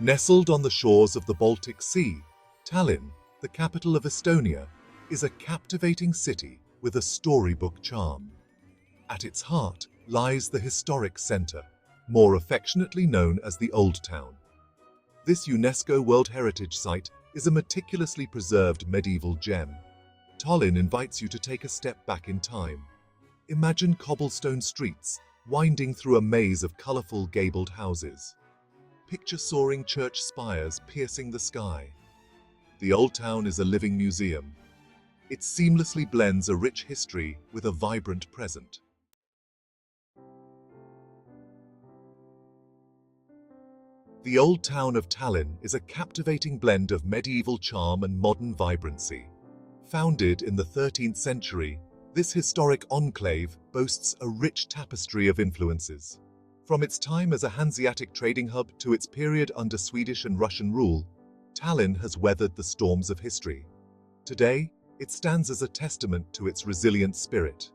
Nestled on the shores of the Baltic Sea, Tallinn, the capital of Estonia, is a captivating city with a storybook charm. At its heart lies the historic centre, more affectionately known as the Old Town. This UNESCO World Heritage Site is a meticulously preserved medieval gem. Tallinn invites you to take a step back in time. Imagine cobblestone streets winding through a maze of colourful gabled houses. Picture soaring church spires piercing the sky. The Old Town is a living museum. It seamlessly blends a rich history with a vibrant present. The Old Town of Tallinn is a captivating blend of medieval charm and modern vibrancy. Founded in the 13th century, this historic enclave boasts a rich tapestry of influences. From its time as a Hanseatic trading hub to its period under Swedish and Russian rule, Tallinn has weathered the storms of history. Today, it stands as a testament to its resilient spirit.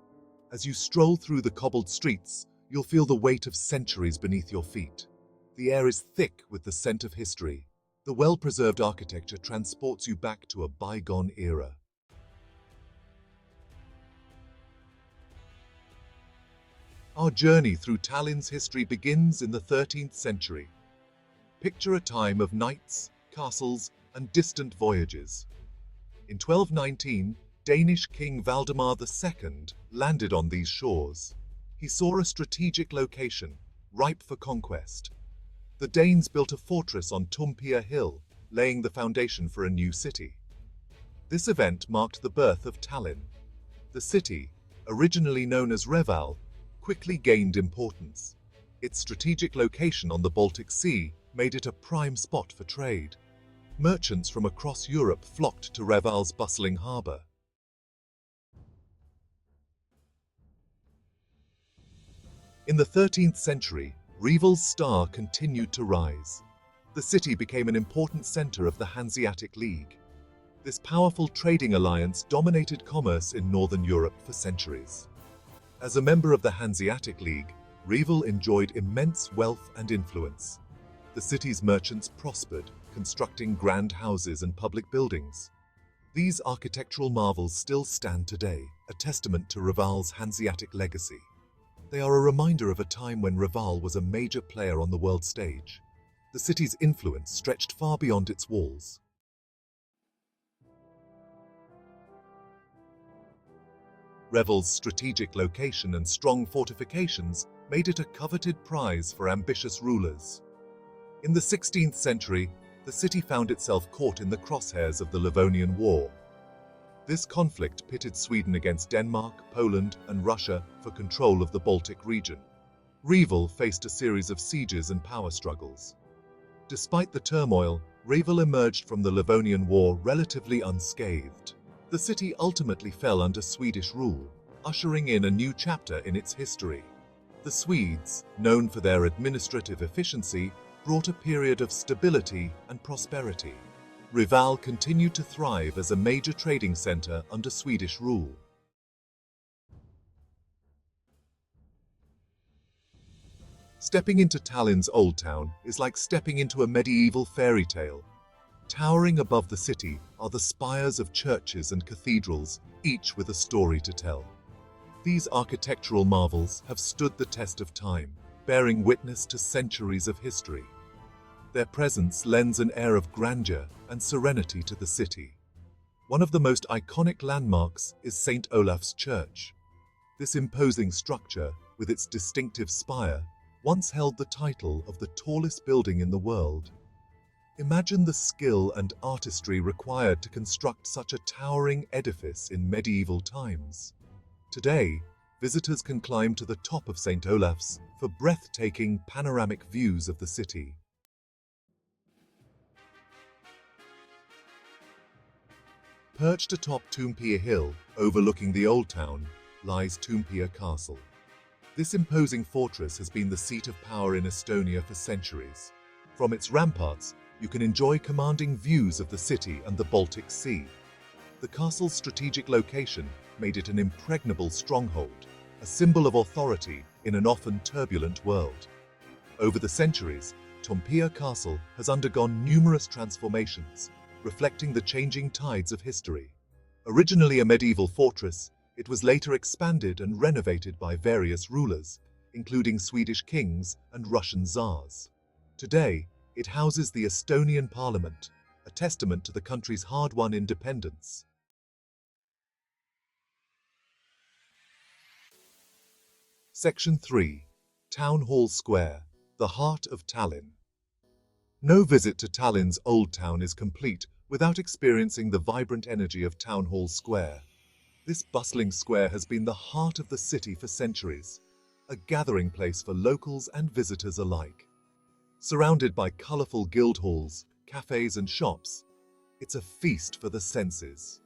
As you stroll through the cobbled streets, you'll feel the weight of centuries beneath your feet. The air is thick with the scent of history. The well-preserved architecture transports you back to a bygone era. Our journey through Tallinn's history begins in the 13th century. Picture a time of knights, castles, and distant voyages. In 1219, Danish King Valdemar II landed on these shores. He saw a strategic location, ripe for conquest. The Danes built a fortress on Toompea hill, laying the foundation for a new city. This event marked the birth of Tallinn. The city, originally known as Reval, quickly gained importance. Its strategic location on the Baltic Sea made it a prime spot for trade. Merchants from across Europe flocked to Reval's bustling harbour. In the 13th century, Reval's star continued to rise. The city became an important centre of the Hanseatic League. This powerful trading alliance dominated commerce in Northern Europe for centuries. As a member of the Hanseatic League, Reval enjoyed immense wealth and influence. The city's merchants prospered, constructing grand houses and public buildings. These architectural marvels still stand today, a testament to Reval's Hanseatic legacy. They are a reminder of a time when Reval was a major player on the world stage. The city's influence stretched far beyond its walls. Reval's strategic location and strong fortifications made it a coveted prize for ambitious rulers. In the 16th century, the city found itself caught in the crosshairs of the Livonian War. This conflict pitted Sweden against Denmark, Poland, and Russia for control of the Baltic region. Reval faced a series of sieges and power struggles. Despite the turmoil, Reval emerged from the Livonian War relatively unscathed. The city ultimately fell under Swedish rule, ushering in a new chapter in its history. The Swedes, known for their administrative efficiency, brought a period of stability and prosperity. Reval continued to thrive as a major trading centre under Swedish rule. Stepping into Tallinn's Old Town is like stepping into a medieval fairy tale. Towering above the city are the spires of churches and cathedrals, each with a story to tell. These architectural marvels have stood the test of time, bearing witness to centuries of history. Their presence lends an air of grandeur and serenity to the city. One of the most iconic landmarks is St. Olaf's Church. This imposing structure, with its distinctive spire, once held the title of the tallest building in the world. Imagine the skill and artistry required to construct such a towering edifice in medieval times. Today, visitors can climb to the top of St. Olaf's for breathtaking panoramic views of the city. Perched atop Toompea Hill, overlooking the Old Town, lies Toompea Castle. This imposing fortress has been the seat of power in Estonia for centuries. From its ramparts, you can enjoy commanding views of the city and the Baltic Sea. The castle's strategic location made it an impregnable stronghold, a symbol of authority in an often turbulent world. Over the centuries, Toompea Castle has undergone numerous transformations, reflecting the changing tides of history. Originally a medieval fortress, it was later expanded and renovated by various rulers, including Swedish kings and Russian tsars. Today, it houses the Estonian Parliament, a testament to the country's hard-won independence. Section 3. Town Hall Square, the Heart of Tallinn. No visit to Tallinn's Old Town is complete without experiencing the vibrant energy of Town Hall Square. This bustling square has been the heart of the city for centuries, a gathering place for locals and visitors alike. Surrounded by colourful guild halls, cafes and shops, it's a feast for the senses.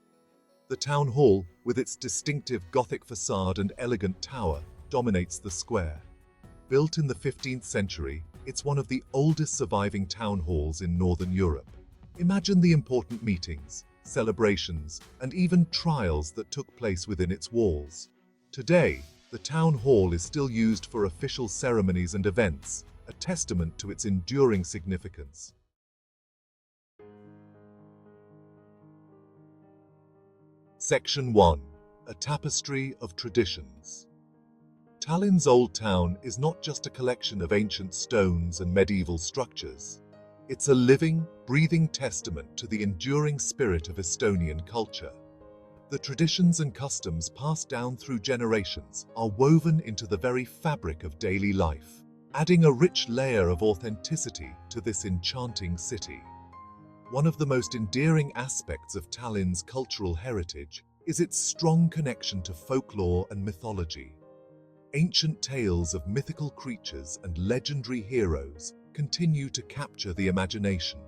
The town hall, with its distinctive Gothic facade and elegant tower, dominates the square. Built in the 15th century, it's one of the oldest surviving town halls in Northern Europe. Imagine the important meetings, celebrations, and even trials that took place within its walls. Today, the town hall is still used for official ceremonies and events, a testament to its enduring significance. Section 1. A Tapestry of Traditions. Tallinn's Old Town is not just a collection of ancient stones and medieval structures. It's a living, breathing testament to the enduring spirit of Estonian culture. The traditions and customs passed down through generations are woven into the very fabric of daily life, adding a rich layer of authenticity to this enchanting city. One of the most endearing aspects of Tallinn's cultural heritage is its strong connection to folklore and mythology. Ancient tales of mythical creatures and legendary heroes continue to capture the imagination,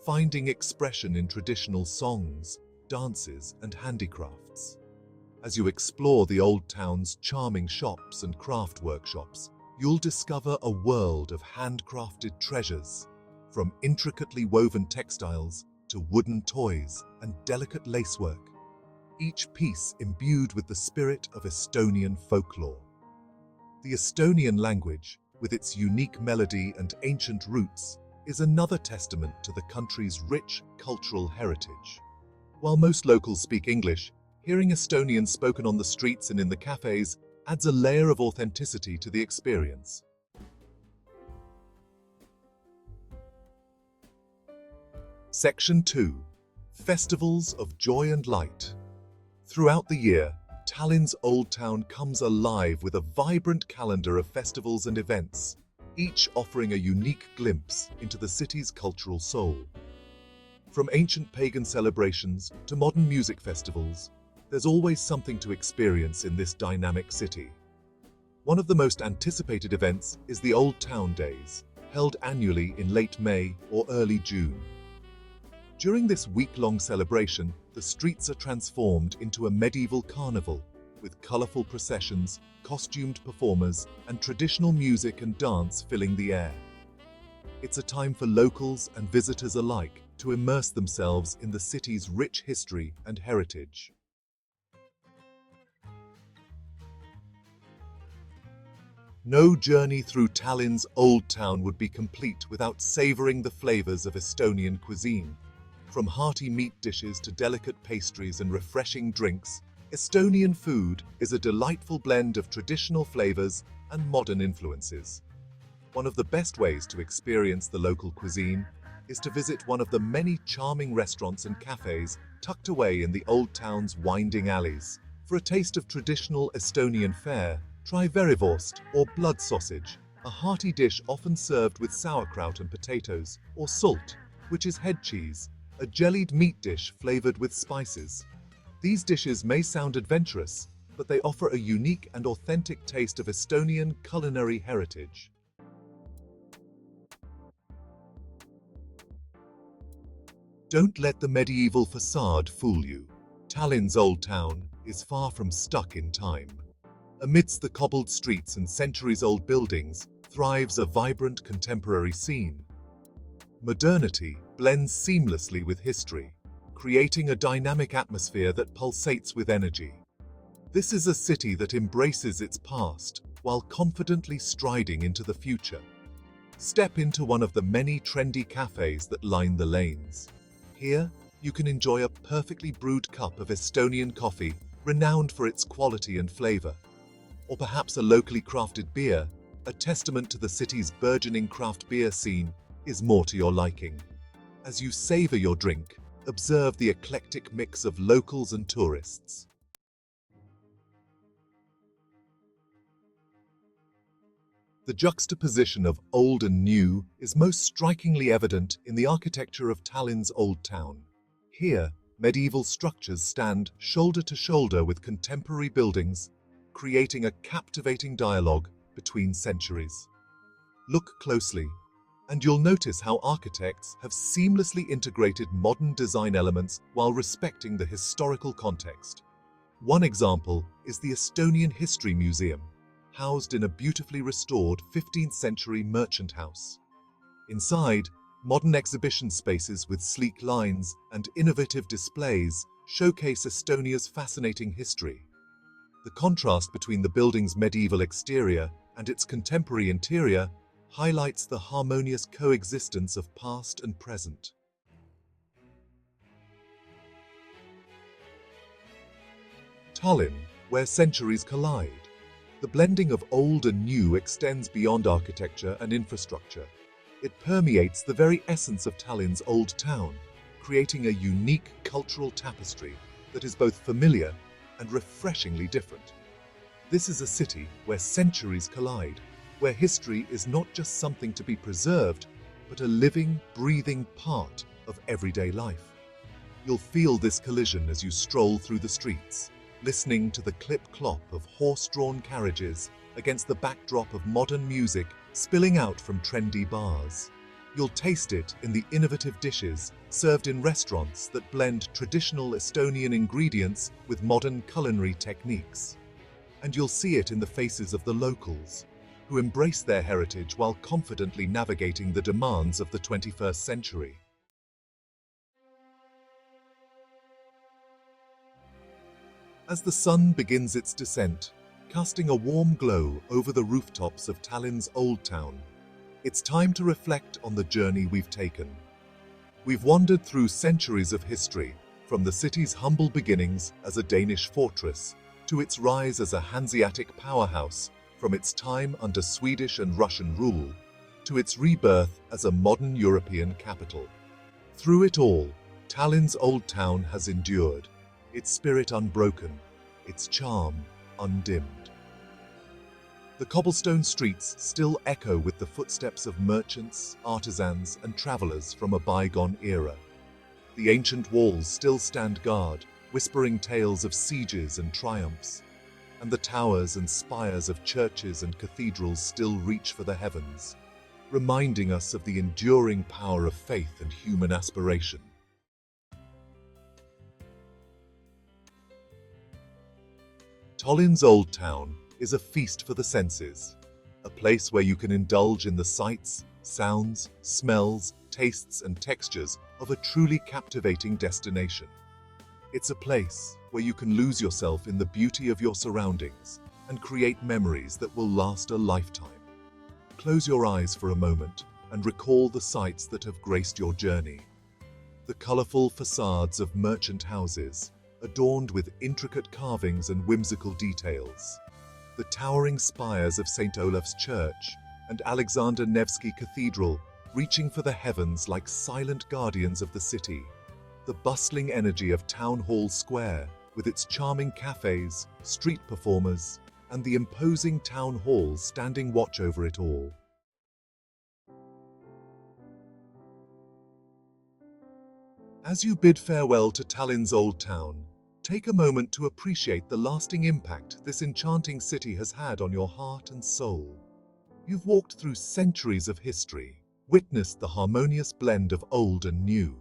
finding expression in traditional songs, dances, and handicrafts. As you explore the old town's charming shops and craft workshops, you'll discover a world of handcrafted treasures, from intricately woven textiles to wooden toys and delicate lacework, each piece imbued with the spirit of Estonian folklore. The Estonian language, with its unique melody and ancient roots, is another testament to the country's rich cultural heritage. While most locals speak English, hearing Estonian spoken on the streets and in the cafes adds a layer of authenticity to the experience. Section 2. Festivals of Joy and Light. Throughout the year, Tallinn's Old Town comes alive with a vibrant calendar of festivals and events, each offering a unique glimpse into the city's cultural soul. From ancient pagan celebrations to modern music festivals, there's always something to experience in this dynamic city. One of the most anticipated events is the Old Town Days, held annually in late May or early June. During this week-long celebration, the streets are transformed into a medieval carnival, with colourful processions, costumed performers, and traditional music and dance filling the air. It's a time for locals and visitors alike to immerse themselves in the city's rich history and heritage. No journey through Tallinn's Old Town would be complete without savouring the flavours of Estonian cuisine. From hearty meat dishes to delicate pastries and refreshing drinks, Estonian food is a delightful blend of traditional flavors and modern influences. One of the best ways to experience the local cuisine is to visit one of the many charming restaurants and cafes tucked away in the old town's winding alleys. For a taste of traditional Estonian fare, try verivurst or blood sausage, a hearty dish often served with sauerkraut and potatoes, or sult, which is head cheese, a jellied meat dish flavored with spices. These dishes may sound adventurous, but they offer a unique and authentic taste of Estonian culinary heritage. Don't let the medieval facade fool you. Tallinn's Old Town is far from stuck in time. Amidst the cobbled streets and centuries-old buildings thrives a vibrant contemporary scene. Modernity blends seamlessly with history, creating a dynamic atmosphere that pulsates with energy. This is a city that embraces its past while confidently striding into the future. Step into one of the many trendy cafes that line the lanes. Here, you can enjoy a perfectly brewed cup of Estonian coffee, renowned for its quality and flavor. Or perhaps a locally crafted beer, a testament to the city's burgeoning craft beer scene, is more to your liking. As you savor your drink, observe the eclectic mix of locals and tourists. The juxtaposition of old and new is most strikingly evident in the architecture of Tallinn's Old Town. Here, medieval structures stand shoulder to shoulder with contemporary buildings, creating a captivating dialogue between centuries. Look closely, and you'll notice how architects have seamlessly integrated modern design elements while respecting the historical context. One example is the Estonian History Museum, housed in a beautifully restored 15th century merchant house. Inside, modern exhibition spaces with sleek lines and innovative displays showcase Estonia's fascinating history. The contrast between the building's medieval exterior and its contemporary interior highlights the harmonious coexistence of past and present. Tallinn, where centuries collide. The blending of old and new extends beyond architecture and infrastructure. It permeates the very essence of Tallinn's Old Town, creating a unique cultural tapestry that is both familiar and refreshingly different. This is a city where centuries collide, where history is not just something to be preserved, but a living, breathing part of everyday life. You'll feel this collision as you stroll through the streets, listening to the clip-clop of horse-drawn carriages against the backdrop of modern music spilling out from trendy bars. You'll taste it in the innovative dishes served in restaurants that blend traditional Estonian ingredients with modern culinary techniques. And you'll see it in the faces of the locals, who embrace their heritage while confidently navigating the demands of the 21st century. As the sun begins its descent, casting a warm glow over the rooftops of Tallinn's Old Town, it's time to reflect on the journey we've taken. We've wandered through centuries of history, from the city's humble beginnings as a Danish fortress to its rise as a Hanseatic powerhouse, from its time under Swedish and Russian rule to its rebirth as a modern European capital. Through it all, Tallinn's Old Town has endured, its spirit unbroken, its charm undimmed. The cobblestone streets still echo with the footsteps of merchants, artisans, and travelers from a bygone era. The ancient walls still stand guard, whispering tales of sieges and triumphs, and the towers and spires of churches and cathedrals still reach for the heavens, reminding us of the enduring power of faith and human aspiration. Tallinn's Old Town is a feast for the senses, a place where you can indulge in the sights, sounds, smells, tastes, and textures of a truly captivating destination. It's a place where you can lose yourself in the beauty of your surroundings and create memories that will last a lifetime. Close your eyes for a moment and recall the sights that have graced your journey. The colorful facades of merchant houses, adorned with intricate carvings and whimsical details. The towering spires of St. Olaf's Church and Alexander Nevsky Cathedral, reaching for the heavens like silent guardians of the city. The bustling energy of Town Hall Square, with its charming cafes, street performers, and the imposing town hall standing watch over it all. As you bid farewell to Tallinn's Old Town, take a moment to appreciate the lasting impact this enchanting city has had on your heart and soul. You've walked through centuries of history, witnessed the harmonious blend of old and new.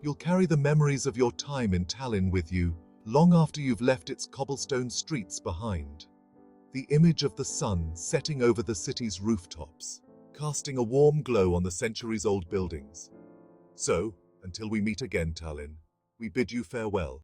You'll carry the memories of your time in Tallinn with you long after you've left its cobblestone streets behind. The image of the sun setting over the city's rooftops, casting a warm glow on the centuries-old buildings. So, until we meet again, Tallinn, we bid you farewell.